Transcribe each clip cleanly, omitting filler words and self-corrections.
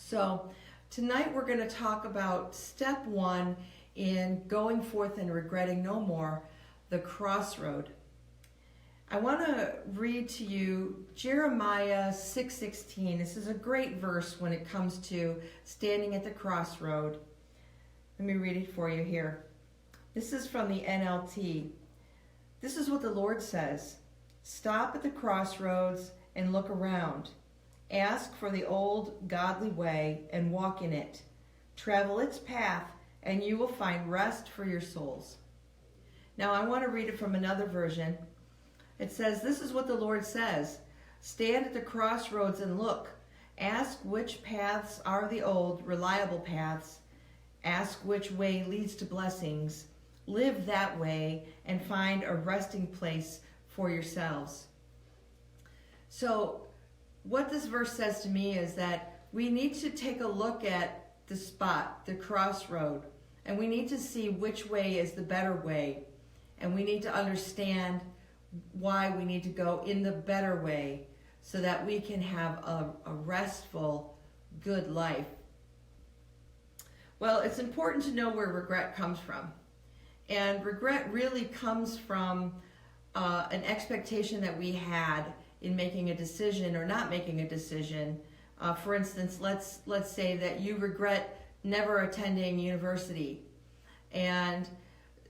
So tonight we're going to talk about step one in going forth and regretting no more, the crossroad. I want to read to you Jeremiah 6:16. This is a great verse when it comes to standing at the crossroad. Let me read it for you here. This is from the NLT. This is what the Lord says. Stop at the crossroads and look around. Ask for the old godly way and walk in it. Travel its path and you will find rest for your souls. Now I want to read it from another version. It says, this is what the Lord says. Stand at the crossroads and look. Ask which paths are the old, reliable paths. Ask which way leads to blessings. Live that way and find a resting place for yourselves. So what this verse says to me is that we need to take a look at the spot, the crossroad, and we need to see which way is the better way. And we need to understand why we need to go in the better way so that we can have a restful, good life. Well, it's important to know where regret comes from. And regret really comes from an expectation that we had in making a decision or not making a decision. For instance, let's say that you regret never attending university, and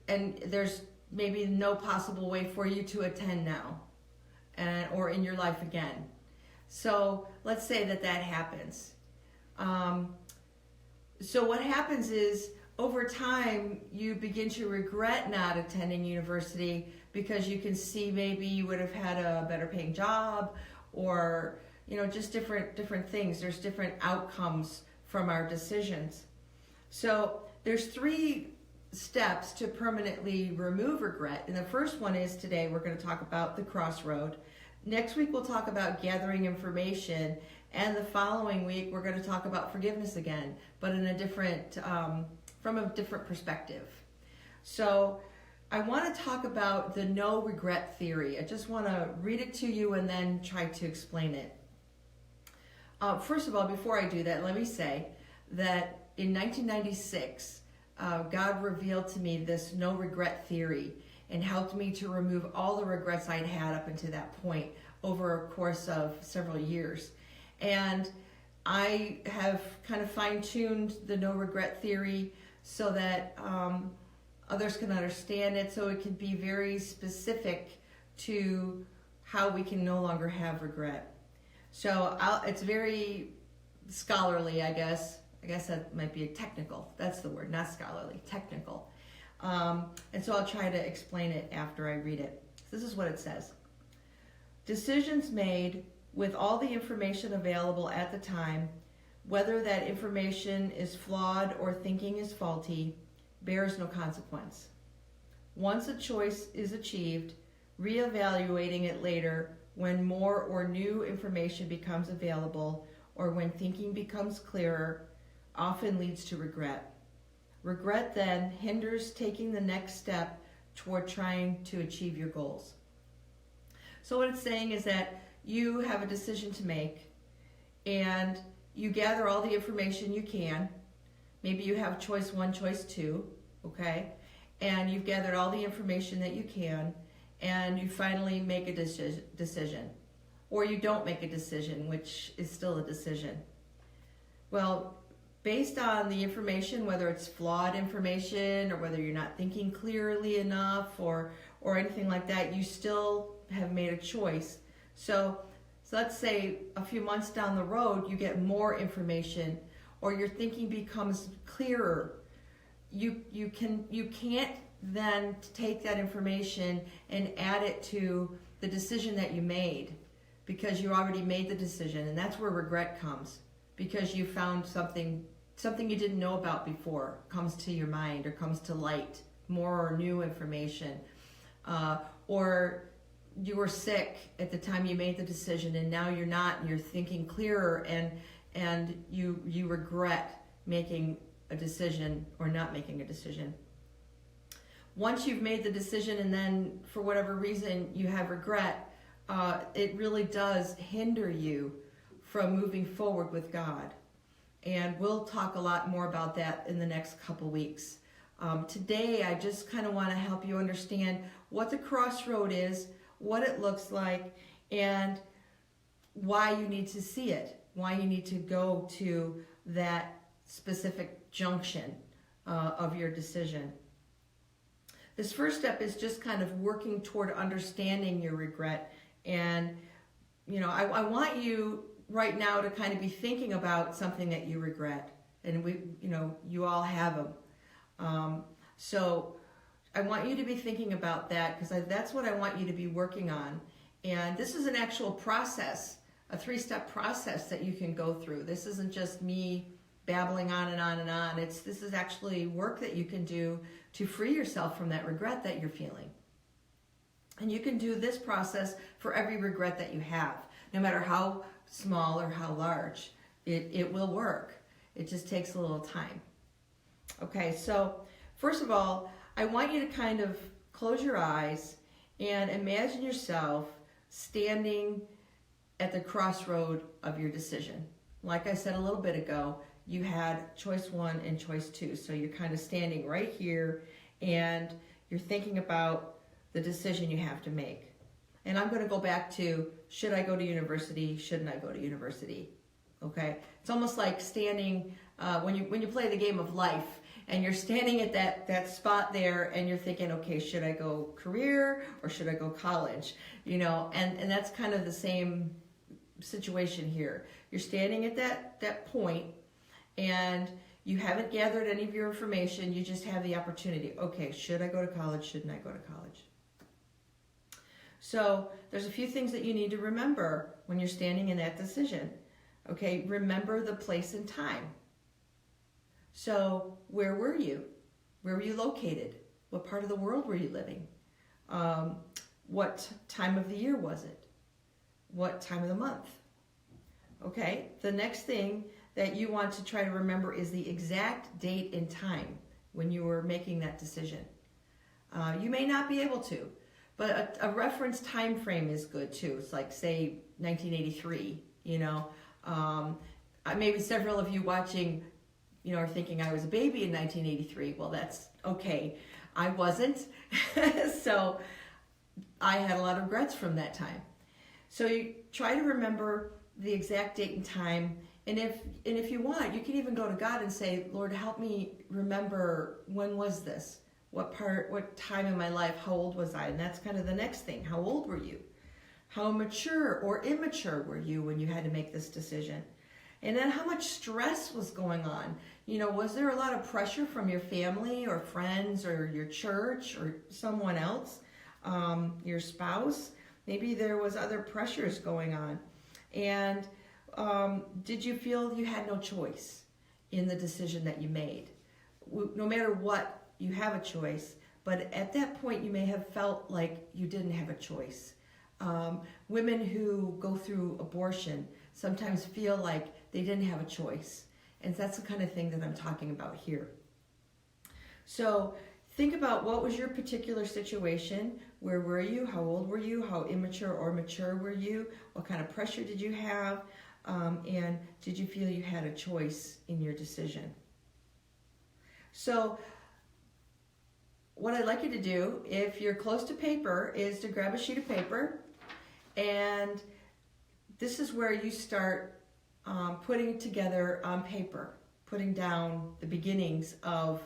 there's maybe no possible way for you to attend now, or in your life again. So let's say that happens. So what happens is, over time, you begin to regret not attending university because you can see maybe you would have had a better paying job, or just different things. There's different outcomes from our decisions. So there's 3 steps to permanently remove regret. And the first one is, today we're going to talk about the crossroad. Next week we'll talk about gathering information, and the following week we're going to talk about forgiveness again, but in a different from a different perspective. So I want to talk about the no regret theory. I just want to read it to you and then try to explain it. First of all, before I do that, let me say that in 1996, God revealed to me this no regret theory and helped me to remove all the regrets I'd had up until that point over a course of several years. And I have kind of fine-tuned the no regret theory so that others can understand it, so it can be very specific to how we can no longer have regret. So it's very scholarly, I guess. I guess that might be technical. That's the word, not scholarly, technical. And so I'll try to explain it after I read it. This is what it says. Decisions made with all the information available at the time, whether that information is flawed or thinking is faulty, bears no consequence. Once a choice is achieved, reevaluating it later when more or new information becomes available or when thinking becomes clearer often leads to regret. Regret then hinders taking the next step toward trying to achieve your goals. So what it's saying is that you have a decision to make, and you gather all the information you can. Maybe you have choice 1, choice 2, okay? And you've gathered all the information that you can, and you finally make a decision. Or you don't make a decision, which is still a decision. Well, based on the information, whether it's flawed information or whether you're not thinking clearly enough or anything like that, you still have made a choice. So let's say a few months down the road, you get more information or your thinking becomes clearer. You can't then take that information and add it to the decision that you made, because you already made the decision, and that's where regret comes, because you found something you didn't know about before comes to your mind or comes to light, more or new information, or you were sick at the time you made the decision and now you're not, and you're thinking clearer, and you regret making a decision or not making a decision. Once you've made the decision and then for whatever reason you have regret, it really does hinder you from moving forward with God. And we'll talk a lot more about that in the next couple weeks. Today, I just kind of want to help you understand what the crossroad is, what it looks like, and why you need to see it, why you need to go to that specific junction of your decision. This first step is just kind of working toward understanding your regret. And, I want you right now to kind of be thinking about something that you regret. And you all have them. So I want you to be thinking about that, because that's what I want you to be working on. And this is an actual process, a 3-step process that you can go through. This isn't just me babbling on and on and on. This is actually work that you can do to free yourself from that regret that you're feeling. And you can do this process for every regret that you have, no matter how small or how large. It will work. It just takes a little time. Okay, so first of all, I want you to kind of close your eyes and imagine yourself standing at the crossroad of your decision. Like I said a little bit ago, you had choice 1 and choice 2. So you're kind of standing right here and you're thinking about the decision you have to make. And I'm going to go back to, should I go to university? Shouldn't I go to university? Okay. It's almost like standing, when you play the game of life and you're standing at that spot there and you're thinking, okay, should I go career or should I go college? And that's kind of the same situation here. You're standing at that point and you haven't gathered any of your information. You just have the opportunity. Okay, should I go to college? Shouldn't I go to college? So there's a few things that you need to remember when you're standing in that decision. Okay, remember the place and time. So where were you? Where were you located? What part of the world were you living? What time of the year was it? What time of the month? Okay, the next thing that you want to try to remember is the exact date and time when you were making that decision. You may not be able to, but a reference time frame is good too. It's like, say, 1983, maybe several of you watching, are thinking I was a baby in 1983. Well, that's okay. I wasn't. So I had a lot of regrets from that time. So you try to remember the exact date and time. And if you want, you can even go to God and say, Lord, help me remember, when was this? What time in my life? How old was I? And that's kind of the next thing. How old were you? How mature or immature were you when you had to make this decision? And then how much stress was going on? Was there a lot of pressure from your family or friends or your church or someone else, your spouse? Maybe there was other pressures going on. And did you feel you had no choice in the decision that you made? No matter what, you have a choice, but at that point you may have felt like you didn't have a choice. Women who go through abortion sometimes feel like they didn't have a choice. And that's the kind of thing that I'm talking about here. So think about, what was your particular situation? Where were you? How old were you? How immature or mature were you? What kind of pressure did you have? And did you feel you had a choice in your decision? So what I'd like you to do, if you're close to paper, is to grab a sheet of paper, and this is where you start putting it together on paper, putting down the beginnings of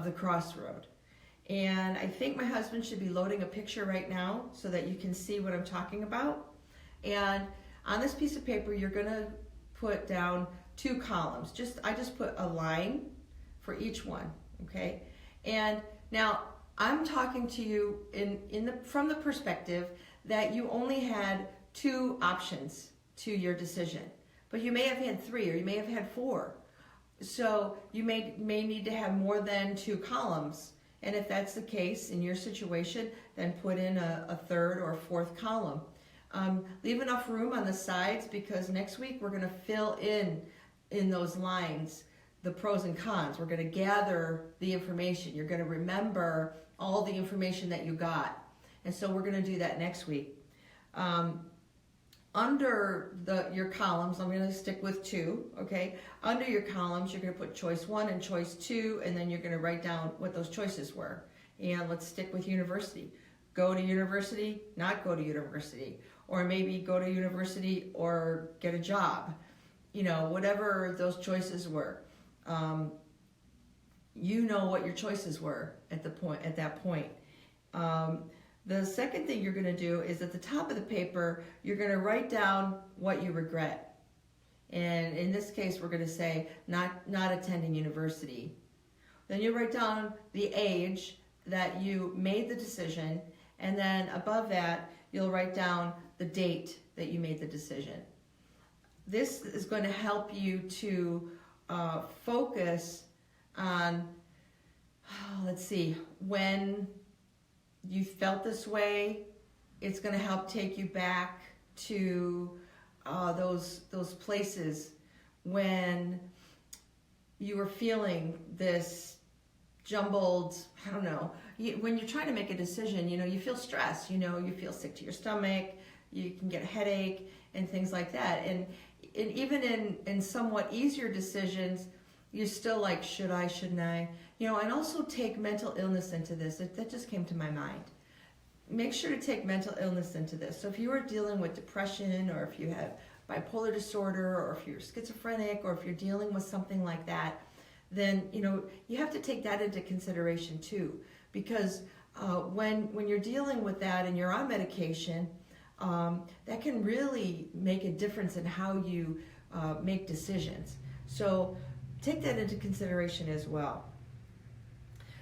the crossroad. And I think my husband should be loading a picture right now so that you can see what I'm talking about. And on this piece of paper, you're going to put down 2 columns. I just put a line for each one, okay? And now I'm talking to you from the perspective that you only had 2 options to your decision, but you may have had 3 or you may have had 4. So you may need to have more than 2 columns. And if that's the case in your situation, then put in a 3rd or 4th column. Leave enough room on the sides, because next week we're going to fill in those lines the pros and cons. We're going to gather the information. You're going to remember all the information that you got. And so we're going to do that next week. under your columns, I'm going to stick with 2, okay? Under your columns, you're going to put choice 1 and choice 2, and then you're going to write down what those choices were. And let's stick with university. Go to university, not go to university. Or maybe go to university or get a job. You know, whatever those choices were. You know what your choices were at that point. The second thing you're going to do is at the top of the paper, you're going to write down what you regret. And in this case, we're going to say not attending university. Then you write down the age that you made the decision, and then above that, you'll write down the date that you made the decision. This is going to help you to focus on, let's see, when you felt this way. It's going to help take you back to those places when you were feeling this jumbled, I don't know, when you're trying to make a decision, you know, you feel stress, you know, you feel sick to your stomach, you can get a headache and things like that. And even in somewhat easier decisions, you're still like, should I, shouldn't I? You know, and also take mental illness into this. That just came to my mind. Make sure to take mental illness into this. So if you are dealing with depression, or if you have bipolar disorder, or if you're schizophrenic, or if you're dealing with something like that, then, you know, you have to take that into consideration too. Because when you're dealing with that and you're on medication, that can really make a difference in how you make decisions. So take that into consideration as well.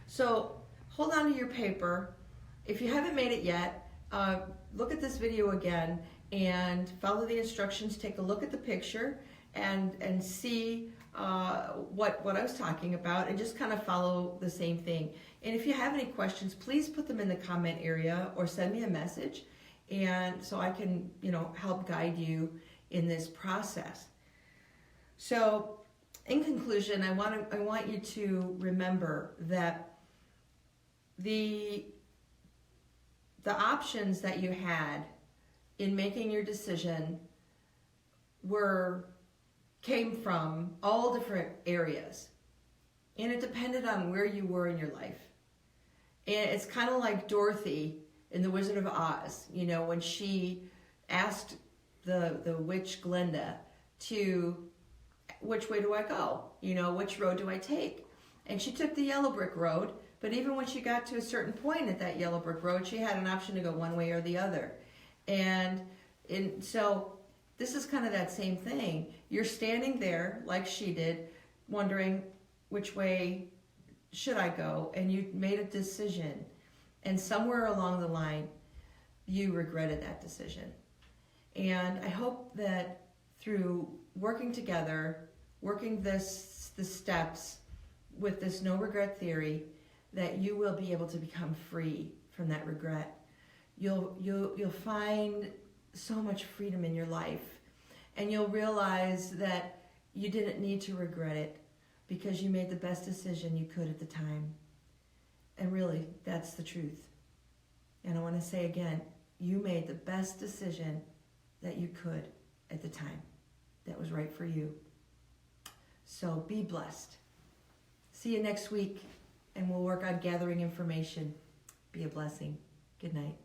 So hold on to your paper. If you haven't made it yet, look at this video again and follow the instructions. Take a look at the picture and see what I was talking about, and just kind of follow the same thing. And if you have any questions, please put them in the comment area or send me a message, and so I can, you know, help guide you in this process. So in conclusion, I want you to remember that the options that you had in making your decision came from all different areas, and it depended on where you were in your life. And it's kind of like Dorothy in The Wizard of Oz, you know, when she asked the witch Glinda which way do I go? You know, which road do I take? And she took the yellow brick road, but even when she got to a certain point at that yellow brick road, she had an option to go one way or the other. And so this is kind of that same thing. You're standing there like she did, wondering which way should I go? And you made a decision. And somewhere along the line, you regretted that decision. And I hope that through working together, working the steps with this no regret theory, that you will be able to become free from that regret. You'll find so much freedom in your life, and you'll realize that you didn't need to regret it because you made the best decision you could at the time. And really, that's the truth. And I want to say again, you made the best decision that you could at the time that was right for you. So be blessed. See you next week, and we'll work on gathering information. Be a blessing. Good night.